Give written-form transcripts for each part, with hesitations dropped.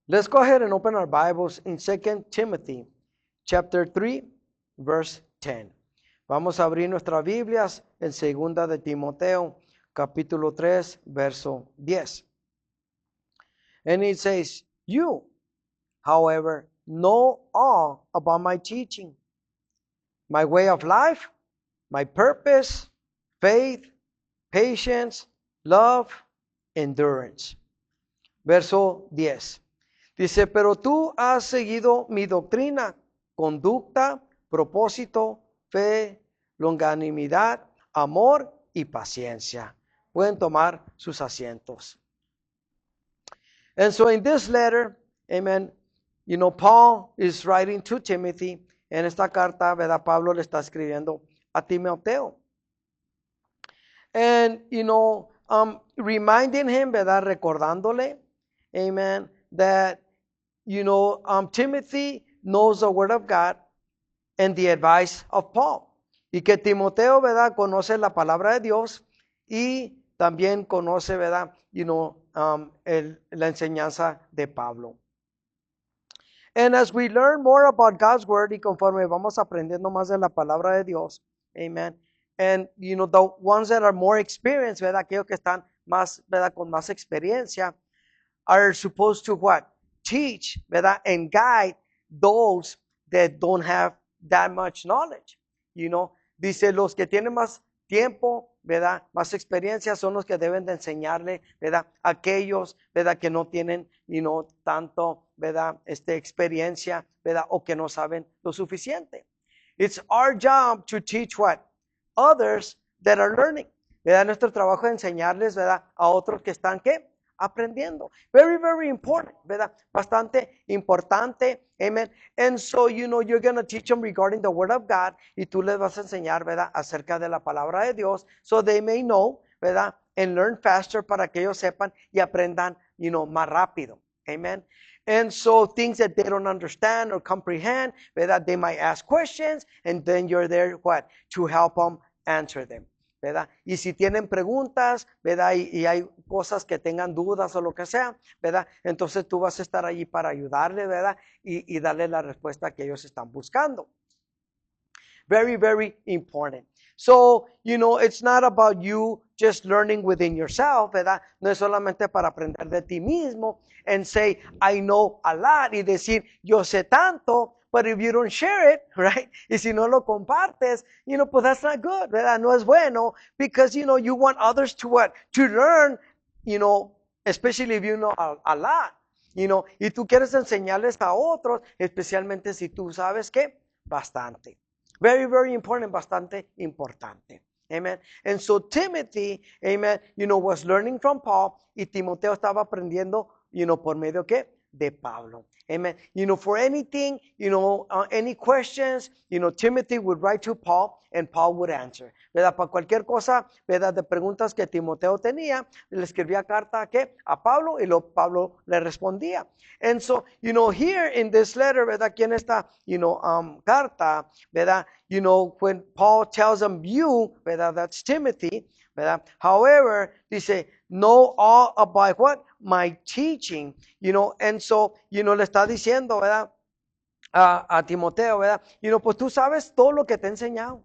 Let's go ahead and open our Bibles in 2 Timothy chapter 3, verse 10. Vamos a abrir nuestras Biblias en 2 de Timoteo, capítulo 3, verso 10. And it says, "You, however, know all about my teaching, my way of life, my purpose, faith, patience, love, endurance." Verso 10. Dice, pero tú has seguido mi doctrina, conducta, propósito, fe, longanimidad, amor y paciencia. Pueden tomar sus asientos. And so in this letter, amen, Paul is writing to Timothy. En esta carta, ¿verdad? Pablo le está escribiendo a Timoteo. And, reminding him, ¿verdad? Recordándole, amen, that Timothy knows the word of God and the advice of Paul. Y que Timoteo, ¿verdad? Conoce la palabra de Dios y también conoce, ¿verdad? La enseñanza de Pablo. And as we learn more about God's word y conforme vamos aprendiendo más de la palabra de Dios, amen. And, the ones that are more experienced, ¿verdad? Aquellos que están más, ¿verdad? Con más experiencia, are supposed to what? Teach, ¿verdad? And guide those that don't have that much knowledge. Dice, los que tienen más tiempo, ¿verdad? Más experiencia son los que deben de enseñarle, ¿verdad? Aquellos, ¿verdad? Que no tienen, tanto, ¿verdad? Experiencia, ¿verdad? O que no saben lo suficiente. It's our job to teach what? Others that are learning. ¿Verdad? Nuestro trabajo es enseñarles, ¿verdad? A otros que están, ¿qué? Aprendiendo. Very, very important, ¿verdad? Bastante importante. Amen. And so, you're going to teach them regarding the word of God. Y tú les vas a enseñar, ¿verdad? Acerca de la palabra de Dios. So they may know, ¿verdad? And learn faster para que ellos sepan y aprendan, más rápido. Amen. And so things that they don't understand or comprehend, ¿verdad? They might ask questions and then you're there, what? To help them answer them. ¿Verdad? Y si tienen preguntas, ¿verdad? Y hay cosas que tengan dudas o lo que sea, ¿verdad? Entonces tú vas a estar allí para ayudarle, ¿verdad? Y darle la respuesta que ellos están buscando. Very, very important. So, it's not about you just learning within yourself, ¿verdad? No es solamente para aprender de ti mismo and say, I know a lot, y decir, yo sé tanto. But if you don't share it, right? Y si no lo compartes, pues that's not good, ¿verdad? No es bueno, because, you want others to what? To learn, especially if you know a lot, y tú quieres enseñarles a otros, especialmente si tú sabes que bastante. Very, very important, bastante importante. Amen. And so Timothy, amen, was learning from Paul, y Timoteo estaba aprendiendo, por medio ¿qué? De Pablo. Amen. For anything, any questions, Timothy would write to Paul and Paul would answer. ¿Verdad? Para cualquier cosa, ¿verdad? De preguntas que Timoteo tenía, le escribía carta ¿a qué? A Pablo y Pablo le respondía. And so, here in this letter, ¿verdad? Aquí en esta, carta, ¿verdad? When Paul tells him you, ¿verdad? That's Timothy, ¿verdad? However, dice, know all about what? My teaching, and so, le está diciendo, ¿verdad? A Timoteo, ¿verdad? Pues tú sabes todo lo que te he enseñado.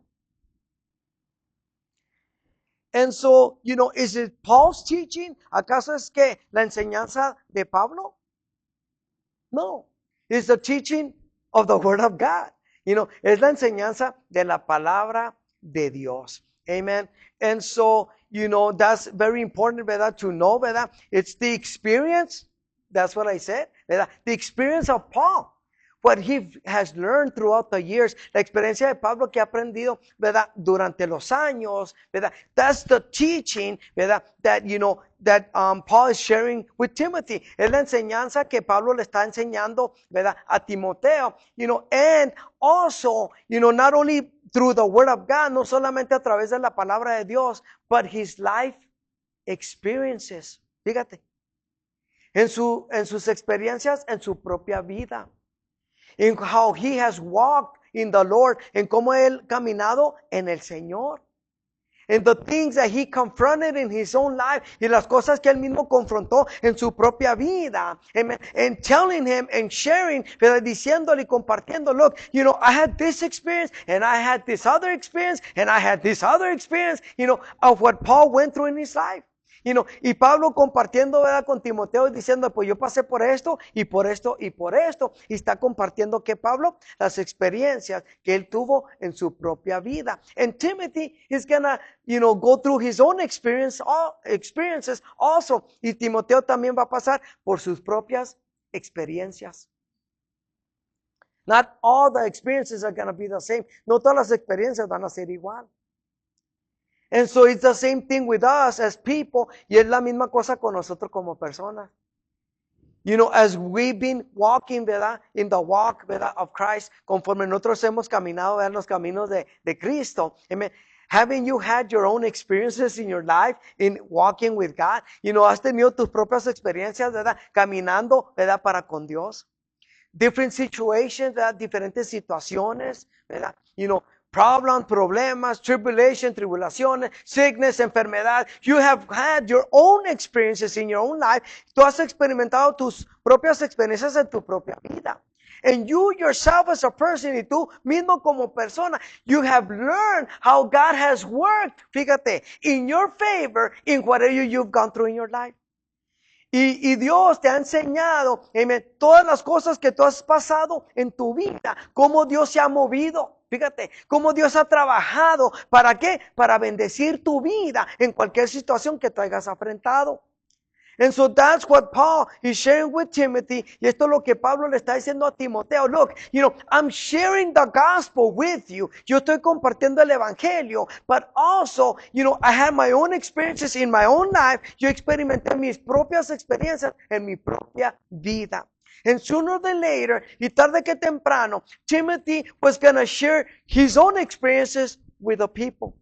And so, is it Paul's teaching? ¿Acaso es que la enseñanza de Pablo? No. It's the teaching of the word of God. Es la enseñanza de la palabra de Dios. Amen. And so, that's very important, ¿verdad? To know, ¿verdad? It's the experience. That's what I said, ¿verdad? The experience of Paul. What he has learned throughout the years. La experiencia de Pablo que ha aprendido, ¿verdad? Durante los años, ¿verdad? That's the teaching, ¿verdad? That, that Paul is sharing with Timothy. Es la enseñanza que Pablo le está enseñando, ¿verdad? A Timoteo, and also, not only through the word of God, no solamente a través de la palabra de Dios, but his life experiences. Fíjate. En sus experiencias, en su propia vida. In how he has walked in the Lord, en cómo él caminado en el Señor. and the things that he confronted in his own life, y las cosas que él mismo confrontó en su propia vida. Amen. And telling him and sharing, pero diciéndole y compartiendo, look, I had this experience, and I had this other experience, and I had this other experience, of what Paul went through in his life. Y Pablo compartiendo, ¿verdad? Con Timoteo diciendo, pues yo pasé por esto y por esto y por esto. Y está compartiendo que Pablo, las experiencias que él tuvo en su propia vida. And Timothy is gonna, go through his own experiences also. Y Timoteo también va a pasar por sus propias experiencias. Not all the experiences are gonna be the same. No todas las experiencias van a ser igual. And so it's the same thing with us as people. Y es la misma cosa con nosotros como personas. As we've been walking, ¿verdad? In the walk, ¿verdad? Of Christ. Conforme nosotros hemos caminado en los caminos de Cristo. Amen. Haven't you had your own experiences in your life in walking with God? Has tenido tus propias experiencias, ¿verdad? Caminando, ¿verdad? Para con Dios. Different situations, ¿verdad? Diferentes situaciones, ¿verdad? Problemas, tribulaciones, sickness, enfermedad. You have had your own experiences in your own life. Tú has experimentado tus propias experiencias en tu propia vida. And you yourself as a person, y tú mismo como persona, you have learned how God has worked, fíjate, in your favor in whatever you've gone through in your life. Y Dios te ha enseñado, amen, todas las cosas que tú has pasado en tu vida, cómo Dios se ha movido. Fíjate, cómo Dios ha trabajado. ¿Para qué? Para bendecir tu vida en cualquier situación que tú hayas enfrentado. And so that's what Paul is sharing with Timothy. Y esto es lo que Pablo le está diciendo a Timoteo. Look, I'm sharing the gospel with you. Yo estoy compartiendo el evangelio. But also, I had my own experiences in my own life. Yo experimenté mis propias experiencias en mi propia vida. And sooner than later, y tarde que temprano, Timothy was going to share his own experiences with the people,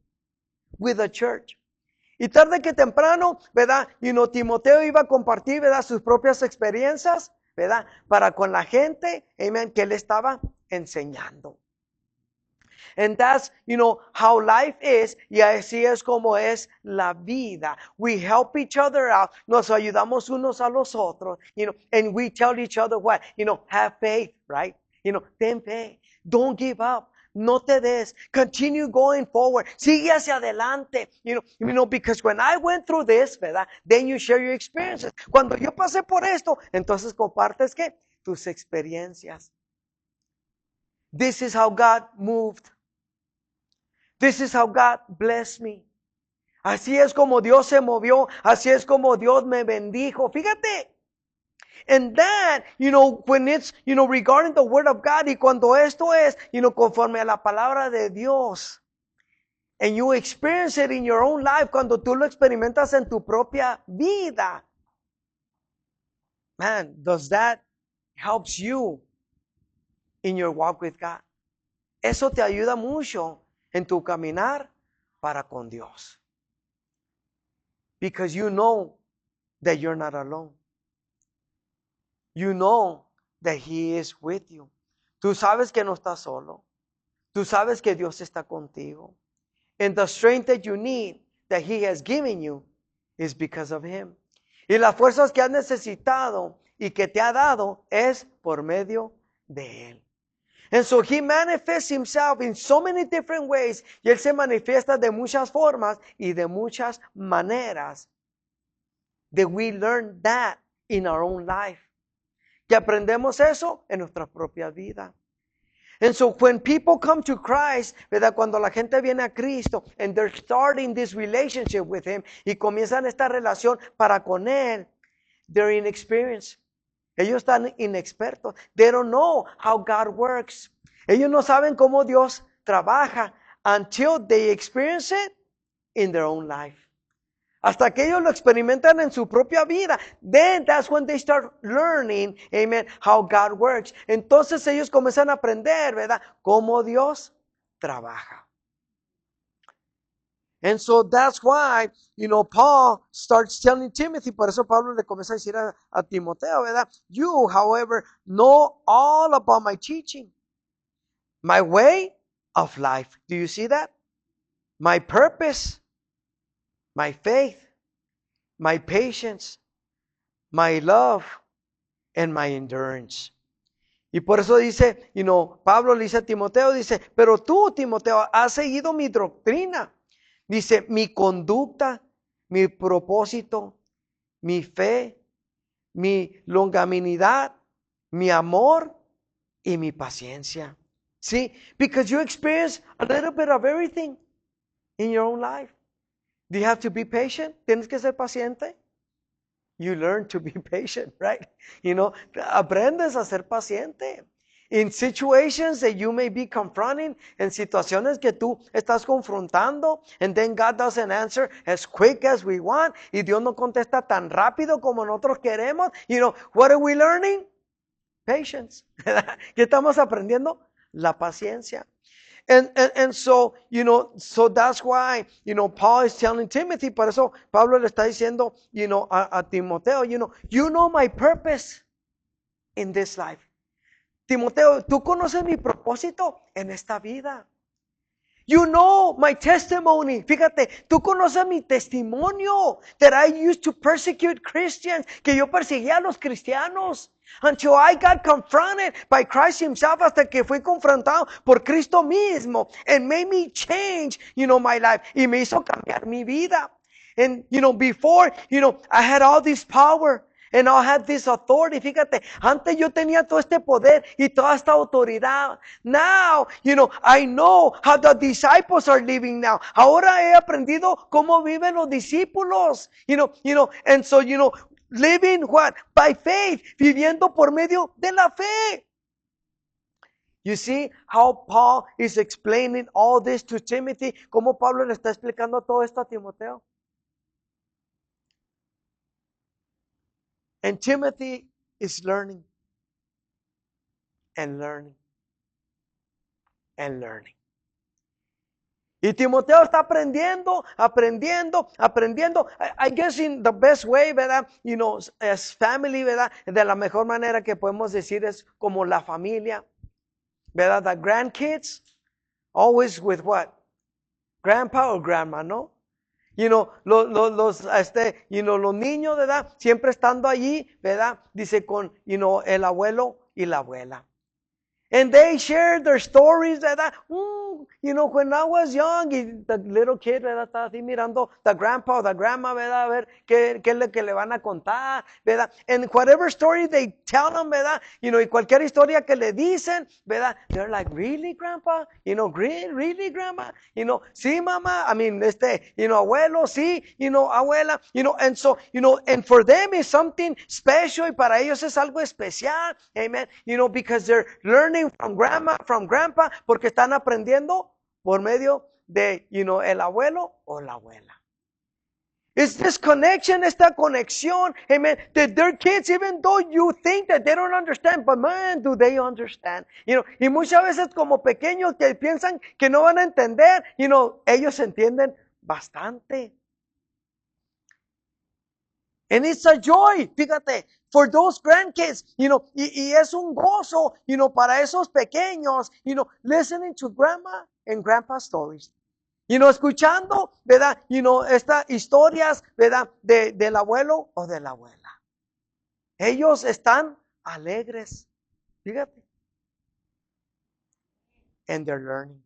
with the church. Y tarde que temprano, ¿verdad? Timoteo iba a compartir, ¿verdad? Sus propias experiencias, ¿verdad? Para con la gente, amen, que él estaba enseñando. And that's, how life is. Y así es como es la vida. We help each other out. Nos ayudamos unos a los otros. And we tell each other what? Have faith, right? Ten faith. Don't give up. No te des. Continue going forward. Sigue hacia adelante. Because when I went through this, ¿verdad? Then you share your experiences. Cuando yo pasé por esto, entonces compartes, ¿qué? Tus experiencias. This is how God moved. This is how God blessed me. Así es como Dios se movió. Así es como Dios me bendijo. Fíjate. And that, when it's, regarding the word of God, y cuando esto es, conforme a la palabra de Dios, and you experience it in your own life, cuando tú lo experimentas en tu propia vida, man, does that helps you in your walk with God? Eso te ayuda mucho en tu caminar para con Dios. Because you know that you're not alone. You know that He is with you. Tú sabes que no estás solo. Tú sabes que Dios está contigo. And the strength that you need, that He has given you, is because of Him. Y las fuerzas que has necesitado y que te ha dado es por medio de Él. And so He manifests Himself in so many different ways. Y Él se manifiesta de muchas formas y de muchas maneras. That we learn that in our own life. Que aprendemos eso en nuestra propia vida. And so when people come to Christ, ¿verdad? Cuando la gente viene a Cristo and they're starting this relationship with Him y comienzan esta relación para con Él, they're inexperienced. Ellos están inexpertos. They don't know how God works. Ellos no saben cómo Dios trabaja until they experience it in their own life. Hasta que ellos lo experimentan en su propia vida. Then that's when they start learning, amen, how God works. Entonces ellos comienzan a aprender, ¿verdad? Cómo Dios trabaja. And so that's why, Paul starts telling Timothy, por eso Pablo le comienza a decir a Timoteo, ¿verdad? You, however, know all about my teaching, my way of life. Do you see that? My purpose. my faith, my patience, my love, and my endurance. Y por eso dice, Pablo le dice a Timoteo, dice, pero tú, Timoteo, has seguido mi doctrina. Dice, mi conducta, mi propósito, mi fe, mi longanimidad, mi amor y mi paciencia. See, because you experience a little bit of everything in your own life. Do you have to be patient? ¿Tienes que ser paciente? You learn to be patient, right? Aprendes a ser paciente. In situations that you may be confronting, en situaciones que tú estás confrontando, and then God doesn't answer as quick as we want, y Dios no contesta tan rápido como nosotros queremos. What are we learning? Patience. ¿Qué estamos aprendiendo? La paciencia. And so, so that's why, Paul is telling Timothy, por eso Pablo le está diciendo, a Timoteo, you know my purpose in this life. Timoteo, tú conoces mi propósito en esta vida. You know my testimony. Fíjate, tú conoces mi testimonio that I used to persecute Christians, que yo perseguía a los cristianos. Until I got confronted by Christ himself, hasta que fui confrontado por Cristo mismo, and made me change, my life. Y me hizo cambiar mi vida. And, before, I had all this power. And I had this authority. Fíjate, antes yo tenía todo este poder y toda esta autoridad. Now, I know how the disciples are living now. Ahora he aprendido cómo viven los discípulos. And so, living what? By faith. Viviendo por medio de la fe. You see how Paul is explaining all this to Timothy. Cómo Pablo le está explicando todo esto a Timoteo. And Timothy is learning and learning and learning. Y Timoteo está aprendiendo. I guess in the best way, ¿verdad? As family, ¿verdad? De la mejor manera que podemos decir es como la familia, ¿verdad? The grandkids, always with what? Grandpa or grandma, ¿no? Los niños, ¿verdad? Siempre estando allí, ¿verdad? Dice con, el abuelo y la abuela. And they share their stories, ¿verdad? When I was young, y the little kid, ¿verdad? Estaba así mirando the grandpa or the grandma, ¿verdad? A ver qué es lo que le van a contar, ¿verdad? And whatever story they tell them, ¿verdad? Y cualquier historia que le dicen, ¿verdad? They're like, really, grandpa? Really, grandma? Sí, mamá. I mean, abuelo, sí, abuela, and so, and for them it's something special, y para ellos es algo especial, amen, because they're learning from grandma, from grandpa, porque están aprendiendo por medio de, el abuelo o la abuela. It's this connection, esta conexión, amen, that their kids, even though you think that they don't understand, but man, do they understand. Y muchas veces como pequeños que piensan que no van a entender, ellos entienden bastante. And it's a joy, fíjate, for those grandkids, y es un gozo, para esos pequeños, listening to grandma and grandpa stories. Escuchando, ¿verdad? Estas historias, ¿verdad? Del abuelo o de la abuela. Ellos están alegres, fíjate. And they're learning.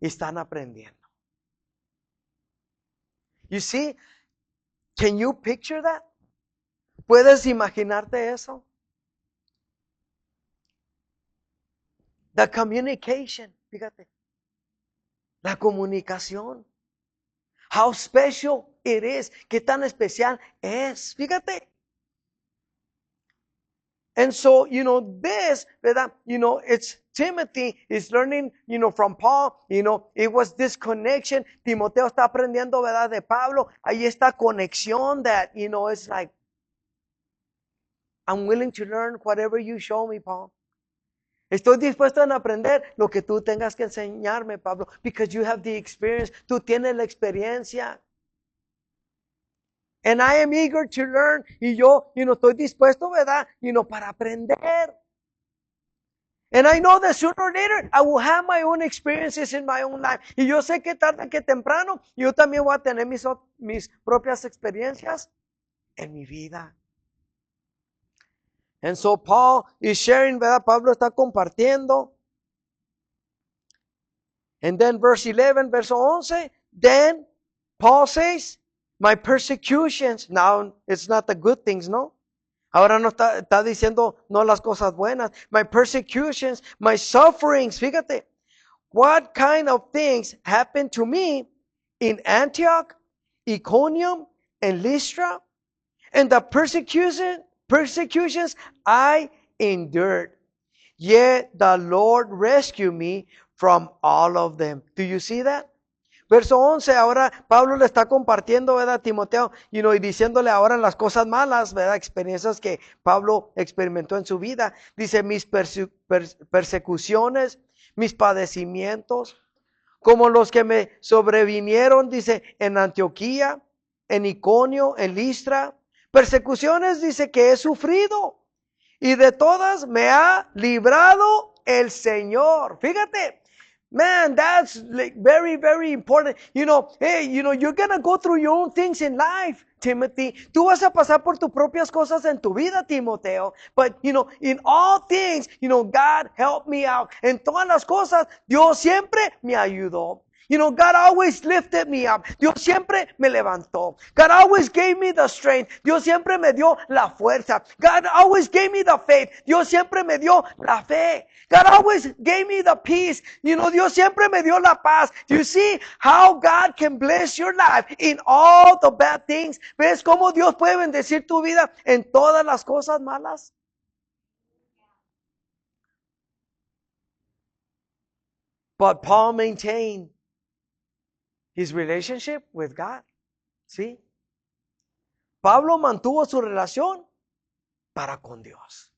Y están aprendiendo. You see, can you picture that? ¿Puedes imaginarte eso? The communication, fíjate. La comunicación. How special it is. Qué tan especial es. Fíjate. And so, this, ¿verdad? It's Timothy is learning, from Paul, it was this connection. Timoteo está aprendiendo, ¿verdad? De Pablo. Ahí esta conexión that, it's like, I'm willing to learn whatever you show me, Paul. Estoy dispuesto a aprender lo que tú tengas que enseñarme, Pablo, because you have the experience. Tú tienes la experiencia. And I am eager to learn. Y yo, estoy dispuesto, ¿verdad? Para aprender. And I know that sooner or later I will have my own experiences in my own life. Y yo sé que tarde que temprano yo también voy a tener mis propias experiencias en mi vida. And so Paul is sharing, ¿verdad? Pablo está compartiendo. And then verse 11, verso 11, then Paul says, my persecutions. Now, it's not the good things, no? Ahora no está diciendo no las cosas buenas. My persecutions, my sufferings. Fíjate, what kind of things happened to me in Antioch, Iconium, and Lystra, and the persecutions I endured. Yet the Lord rescued me from all of them. Do you see that? Verso 11, ahora Pablo le está compartiendo, ¿verdad? A Timoteo, y diciéndole ahora las cosas malas, ¿verdad? Experiencias que Pablo experimentó en su vida. Dice, mis persecuciones, mis padecimientos, como los que me sobrevinieron, dice, en Antioquía, en Iconio, en Listra. Persecuciones, dice, que he sufrido, y de todas me ha librado el Señor. Fíjate. Man, that's like very, very important. Hey, you're going to go through your own things in life, Timothy. Tú vas a pasar por tus propias cosas en tu vida, Timoteo. But, in all things, God helped me out. En todas las cosas, Dios siempre me ayudó. God always lifted me up. Dios siempre me levantó. God always gave me the strength. Dios siempre me dio la fuerza. God always gave me the faith. Dios siempre me dio la fe. God always gave me the peace. Dios siempre me dio la paz. Do you see how God can bless your life in all the bad things? ¿Ves cómo Dios puede bendecir tu vida en todas las cosas malas? But Paul maintained his relationship with God. ¿Sí? Pablo mantuvo su relación para con Dios.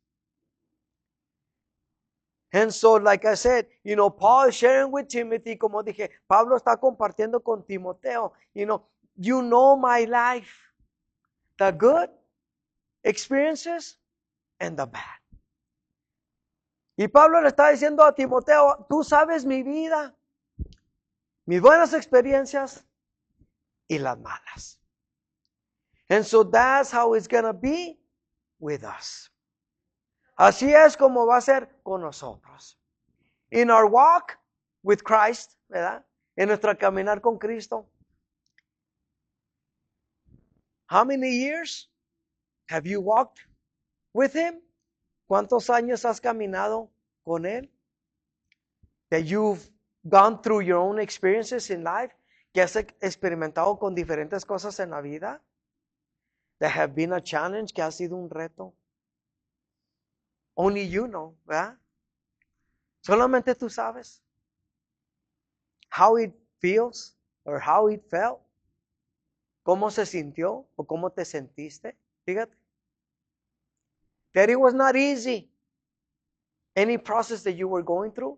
And so, like I said, Paul is sharing with Timothy, como dije, Pablo está compartiendo con Timoteo, you know my life, the good experiences and the bad. Y Pablo le está diciendo a Timoteo, tú sabes mi vida, mis buenas experiencias y las malas. And so that's how it's going to be with us. Así es como va a ser con nosotros. In our walk with Christ, ¿verdad? En nuestro caminar con Cristo. How many years have you walked with Him? ¿Cuántos años has caminado con Él? That you've gone through your own experiences in life, que has experimentado con diferentes cosas en la vida, that have been a challenge, que ha sido un reto. Only you know, ¿verdad? Solamente tú sabes how it feels or how it felt. ¿Cómo se sintió o cómo te sentiste? Fíjate. That it was not easy. Any process that you were going through.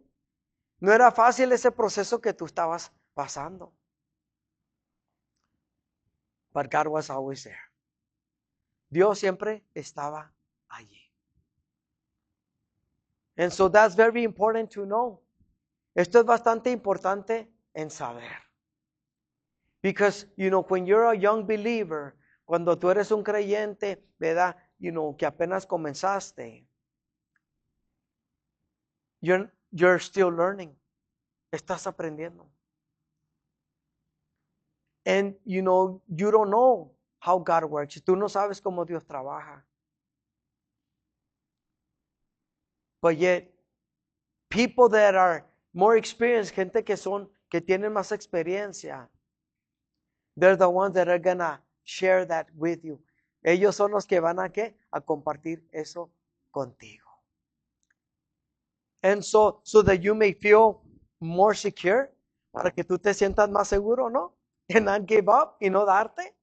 No era fácil ese proceso que tú estabas pasando. But God was always there. Dios siempre estaba allí. And so that's very important to know. Esto es bastante importante en saber. Because, when you're a young believer, cuando tú eres un creyente, ¿verdad? Que apenas comenzaste, you're still learning. Estás aprendiendo. And, you don't know how God works. Tú no sabes cómo Dios trabaja. But yet, people that are more experienced, gente que tienen más experiencia, they're the ones that are gonna share that with you. Ellos son los que van a compartir eso contigo. And so that you may feel more secure, para que tú te sientas más seguro, ¿no? And not give up, y no darte,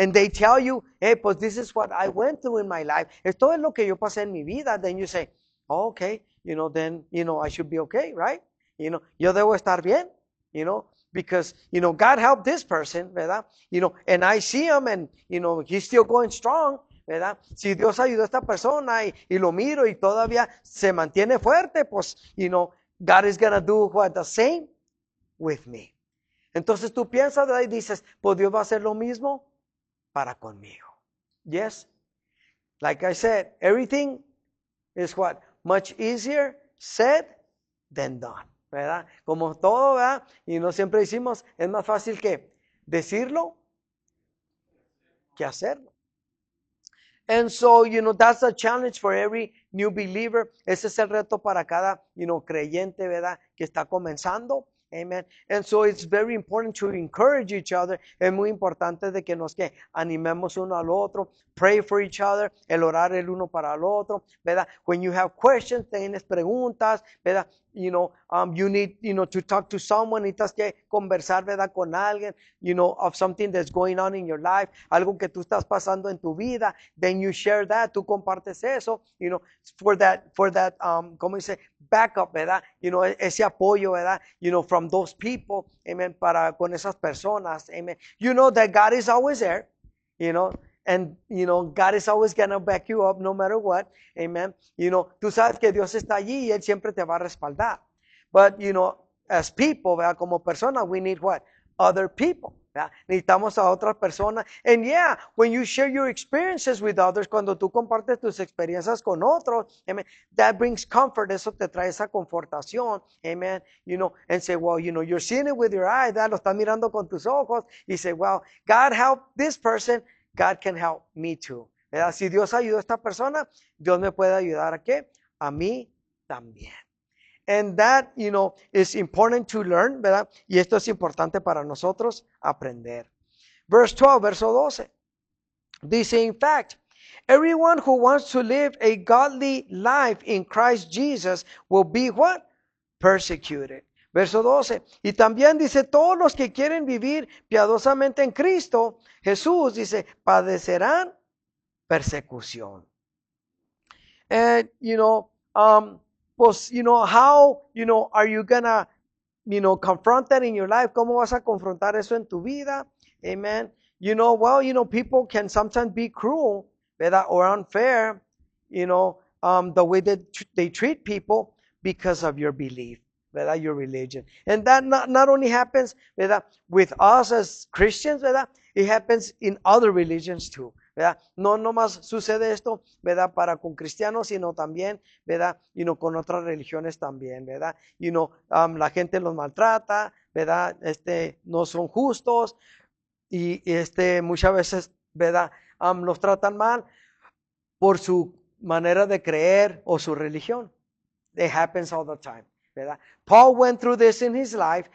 And they tell you, hey, pues this is what I went through in my life. Esto es lo que yo pasé en mi vida. Then you say, oh, okay, then, I should be okay, right? Yo debo estar bien, because, God helped this person, ¿verdad? And I see him and, he's still going strong, ¿verdad? Si Dios ayudó a esta persona y lo miro y todavía se mantiene fuerte, pues, God is gonna do what the same with me. Entonces tú piensas, ¿verdad? Y dices, pues Dios va a hacer lo mismo para conmigo. Yes. Like I said, everything is what? Much easier said than done, ¿verdad? Como todo, ¿verdad? Y no siempre decimos, es más fácil que decirlo que hacerlo. And so, that's a challenge for every new believer. Ese es el reto para cada, creyente, ¿verdad? Que está comenzando. Amen. And so it's very important to encourage each other. Es muy importante de que nos animemos uno al otro. Pray for each other. El orar el uno para el otro, ¿verdad? When you have questions, tienes preguntas, ¿verdad? You need, to talk to someone. Necesitas que conversar, ¿verdad? Con alguien, of something that's going on in your life. Algo que tú estás pasando en tu vida. Then you share that. Tú compartes eso, for that, ¿cómo dice? Backup, ¿verdad? Ese apoyo, ¿verdad? From those people, amen, con esas personas, amen. You know that God is always there, and, God is always gonna back you up no matter what, amen. Tú sabes que Dios está allí y Él siempre te va a respaldar. But, as people, ¿verdad? Como personas, we need what? Other people. ¿verdad? Necesitamos a otras personas. And yeah, when you share your experiences with others, cuando tú compartes tus experiencias con otros, amen, that brings comfort. Eso te trae esa confortación. Amen. And say, well, you're seeing it with your eyes. Lo estás mirando con tus ojos. Y say, well, God helped this person. God can help me too. ¿verdad? Si Dios ayudó a esta persona, Dios me puede ayudar ¿a qué? A mí también. And that, is important to learn, ¿verdad? Y esto es importante para nosotros aprender. Verse 12, verso 12. Dice, in fact, everyone who wants to live a godly life in Christ Jesus will be what? Persecuted. Verso 12. Y también dice, todos los que quieren vivir piadosamente en Cristo, Jesús dice, padecerán persecución. And, pues, how, are you gonna, confront that in your life? ¿Cómo vas a confrontar eso en tu vida? Amen. People can sometimes be cruel, ¿verdad? Or unfair, the way that they treat people because of your belief, ¿verdad? Your religion. And that not only happens, ¿verdad? With us as Christians, ¿verdad? It happens in other religions too. ¿verdad? No nomás sucede esto, ¿verdad? Para con cristianos, sino también, ¿verdad? Con otras religiones también, ¿verdad? La gente los maltrata, ¿verdad? No son justos y muchas veces, ¿verdad? Los tratan mal por su manera de creer o su religión. It happens all the time. ¿verdad? Paul went through this in his life.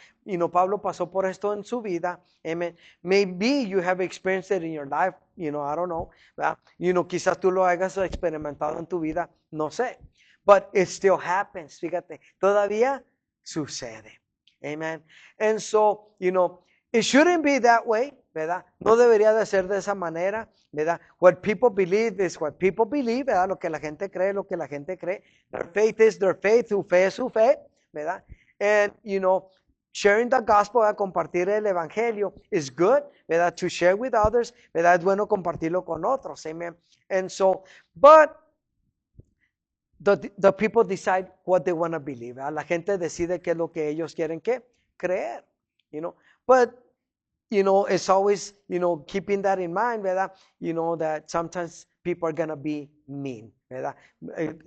Pablo pasó por esto en su vida. Amen. Maybe you have experienced it in your life. I don't know. ¿verdad? Quizás tú lo hayas experimentado en tu vida. No sé. But it still happens. Fíjate. Todavía sucede. Amen. And so, it shouldn't be that way. ¿verdad? No debería de ser de esa manera, ¿verdad? What people believe is what people believe, ¿verdad? Lo que la gente cree, lo que la gente cree. Their faith is their faith, su fe es su fe, ¿verdad? And, sharing the gospel, ¿verdad? Compartir el evangelio is good, ¿verdad? To share with others, ¿verdad? Es bueno compartirlo con otros, amen. And so, but the people decide what they want to believe, ¿verdad? La gente decide qué es lo que ellos quieren creer, But it's always, keeping that in mind, ¿verdad? That sometimes people are going to be mean, ¿verdad?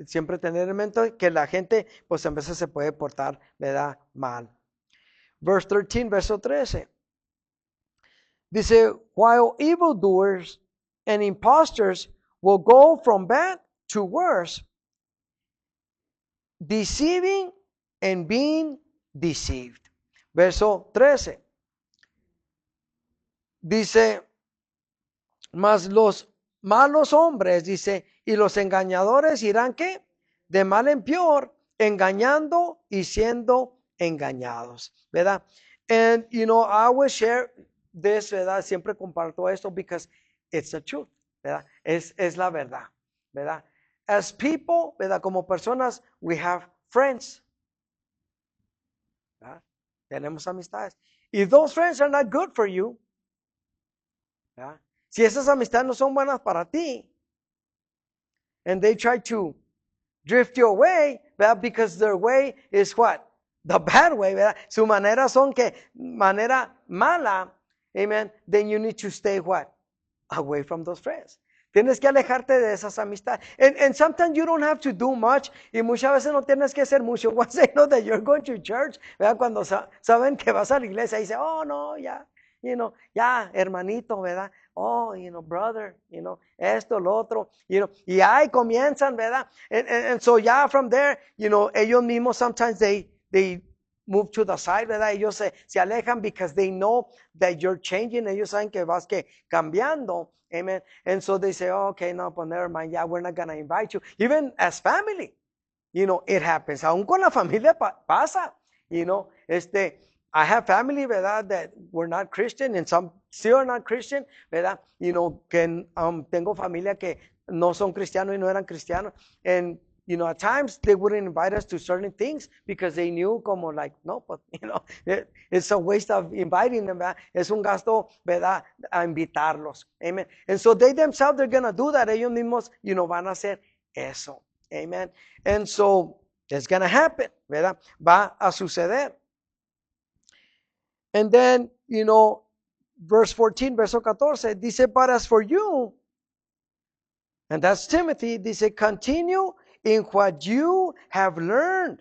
Siempre tener en mente que la gente, pues a veces se puede portar, ¿verdad? Mal. Verse 13, verso 13. Dice, while evildoers and impostors will go from bad to worse, deceiving and being deceived. Verso 13. Dice, mas los malos hombres, dice, y los engañadores irán, ¿qué? De mal en peor, engañando y siendo engañados, ¿verdad? And, I will share this, ¿verdad? Siempre comparto esto because it's the truth, ¿verdad? Es la verdad, ¿verdad? As people, ¿verdad? Como personas, we have friends, ¿verdad? Tenemos amistades. If those friends are not good for you, ¿verdad? Si esas amistades no son buenas para ti, and they try to drift you away, ¿verdad? Because their way is what? The bad way, ¿verdad? Su manera son que, manera mala, amen, then you need to stay what? Away from those friends. Tienes que alejarte de esas amistades. And sometimes you don't have to do much. Y muchas veces no tienes que hacer mucho. Once they know that you're going to church, ¿verdad? Cuando saben que vas a la iglesia, dice, oh, no, ya, ya, hermanito, ¿verdad? Oh, brother, esto, lo otro, y ahí comienzan, ¿verdad? And so ya from there, ellos mismos sometimes they move to the side, ¿verdad? Ellos se alejan because they know that you're changing. Ellos saben que vas cambiando. Amen. And so they say, oh, okay, no, pues never mind. Yeah, we're not going to invite you. Even as family, it happens. Aún con la familia pasa. I have family, ¿verdad? That were not Christian and some still are not Christian, ¿verdad? Que tengo familia que no son cristianos y no eran cristianos. And at times they wouldn't invite us to certain things because they knew como like, no, but, it's a waste of inviting them, ¿verdad? Es un gasto, ¿verdad? A invitarlos. Amen. And so they themselves, they're going to do that. Ellos mismos, van a hacer eso. Amen. And so it's going to happen, ¿verdad? Va a suceder. And then, verse 14, verso 14, dice, but as for you, and that's Timothy, dice, continue in what you have learned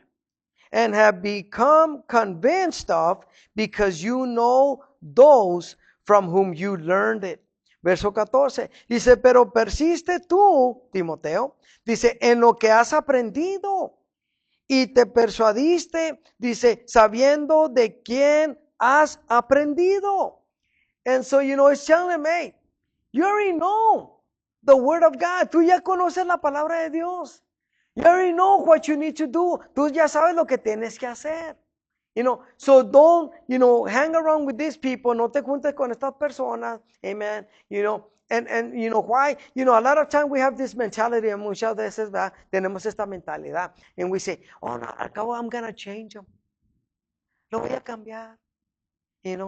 and have become convinced of, because you know those from whom you learned it. Verso 14, dice, pero persiste tú, Timoteo, dice, en lo que has aprendido y te persuadiste, dice, sabiendo de quién has aprendido. And so, it's telling me, you already know the word of God. Tú ya conoces la palabra de Dios. You already know what you need to do. Tú ya sabes lo que tienes que hacer. So don't, hang around with these people. No te juntes con estas personas. Amen. And why? A lot of times we have this mentality, and muchas veces, ¿verdad? Tenemos esta mentalidad. And we say, oh, no, al cabo I'm going to change them. Lo voy a cambiar. Yeah,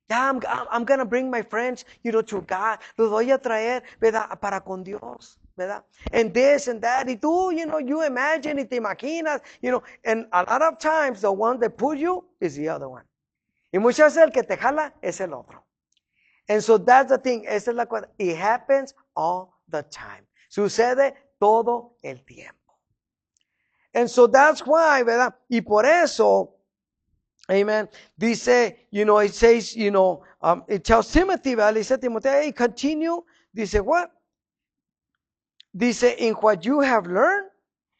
I'm going to bring my friends, to God. Los voy a traer, ¿verdad? Para con Dios, ¿verdad? And this and that. Y tú, you imagine y te imaginas, and a lot of times the one that put you is the other one. Y muchas veces el que te jala es el otro. And so that's the thing. Esa es la cosa. It happens all the time. Sucede todo el tiempo. And so that's why, ¿verdad? Y por eso, amen. Dice, it says, it tells Timothy, ¿verdad? Dice Timothy, hey, continue. Dice, what? Dice, in what you have learned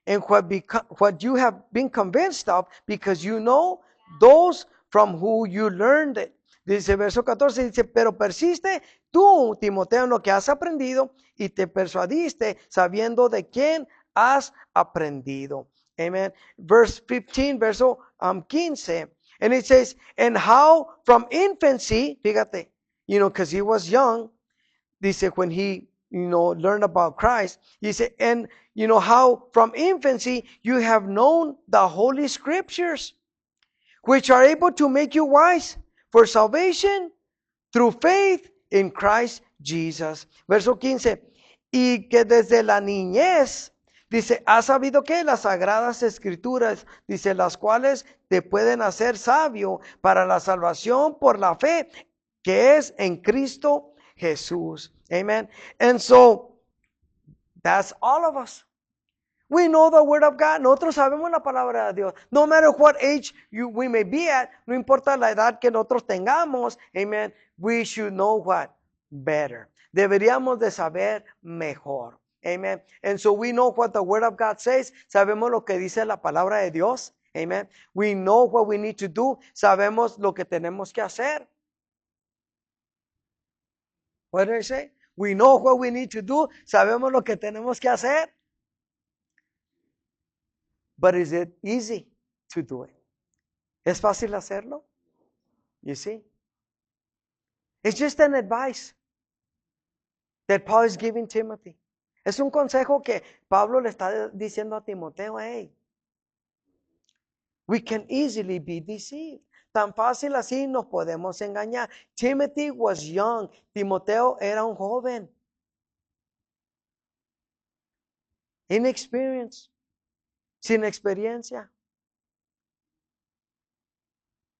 and what you have been convinced of, because you know those from who you learned it. Dice, verso 14, dice, pero persiste tú, Timoteo, en lo que has aprendido y te persuadiste sabiendo de quién has aprendido. Amen. Verse 15, verso 15. And it says, and how from infancy, fíjate, because he was young, dice, when he, learned about Christ, he said, and how from infancy you have known the Holy Scriptures, which are able to make you wise for salvation through faith in Christ Jesus. Verso 15, y que desde la niñez, dice, has sabido que las sagradas escrituras, dice, las cuales te pueden hacer sabio para la salvación por la fe que es en Cristo Jesús. Amen. And so, that's all of us. We know the word of God. Nosotros sabemos la palabra de Dios. No matter what age we may be at, no importa la edad que nosotros tengamos, amen, we should know what? Better. Deberíamos de saber mejor. Amen. And so we know what the word of God says. Sabemos lo que dice la palabra de Dios. Amen. We know what we need to do. Sabemos lo que tenemos que hacer. What did I say? We know what we need to do. Sabemos lo que tenemos que hacer. But is it easy to do it? ¿Es fácil hacerlo? You see? It's just an advice that Paul is giving Timothy. Es un consejo que Pablo le está diciendo a Timoteo, hey, we can easily be deceived. Tan fácil así nos podemos engañar. Timothy was young. Timoteo era un joven. Inexperience. Sin experiencia.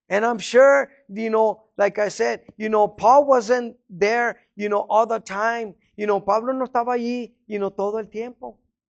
And I'm sure, like I said, Paul wasn't there, all the time. Pablo no estaba allí, todo el tiempo.